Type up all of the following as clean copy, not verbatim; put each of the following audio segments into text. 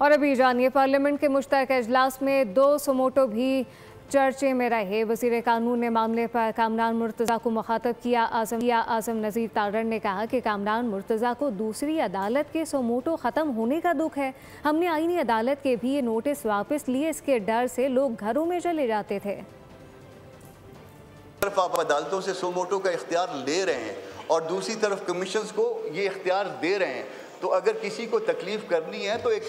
और अभी जानिए, पार्लियामेंट के मुश्तरका इजलास में 2 सुमोटो भी चर्चे में रहे। वज़ीर कानून ने मामले पर कामरान मुर्तज़ा को मुखातब किया। आज़म नज़ीर तारड़ ने कहा कि कामरान मुर्तज़ा को दूसरी अदालत के सुमोटो ख़त्म होने का दुख है। हमने आईनी अदालत के भी ये नोटिस वापस लिए, इसके डर से लोग घरों में चले जाते थे। तरफ आप अदालतों से सुमोटो का इख्तियार ले रहे हैं और दूसरी तरफ कमीशंस को ये इख्तियार दे रहे हैं, तो अगर किसी को तकलीफ़ करनी है तो एक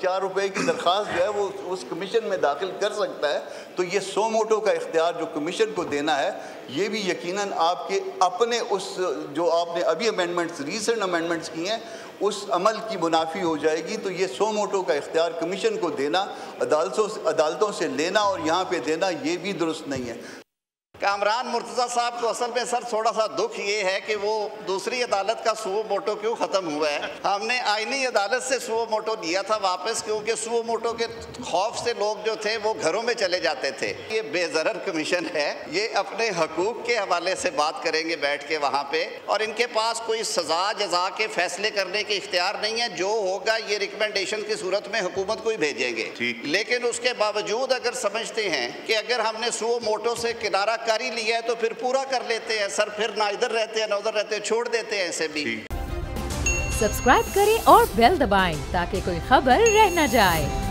चार रुपए की दरख्वास्त जो है वो उस कमीशन में दाखिल कर सकता है। तो ये सुमोटो का इख्तियार जो कमीशन को देना है, ये भी यकीनन आपके अपने उस जो आपने अभी अमेंडमेंट्स रीसेंट अमेंडमेंट्स की हैं उस अमल की मुनाफी हो जाएगी। तो ये सुमोटो का इख्तियार कमीशन को देना, अदालतों से लेना और यहाँ पे देना, ये भी दुरुस्त नहीं है। कामरान मुर्तज़ा साहब को असल में सर थोड़ा सा दुख ये है कि वो दूसरी अदालत का सुओ मोटो क्यों ख़त्म हुआ है। हमने आईनी अदालत से सुओ मोटो लिया था वापस, क्योंकि सुओ मोटो के खौफ से लोग जो थे वो घरों में चले जाते थे। ये बेज़रर कमीशन है, ये अपने हकूक़ के हवाले से बात करेंगे बैठ के वहाँ पे, और इनके पास कोई सज़ा जज़ा के फैसले करने के इख्तियार नहीं है। जो होगा ये रिकमेंडेशन की सूरत में हुकूमत को ही भेजेंगे। लेकिन उसके बावजूद अगर समझते हैं कि अगर हमने सुओ मोटो से किनारा कारी लिया है तो फिर पूरा कर लेते हैं सर, फिर ना इधर रहते हैं ना उधर रहते हैं, छोड़ देते हैं ऐसे भी। सब्सक्राइब करें और बेल दबाएं ताकि कोई खबर रह न जाए।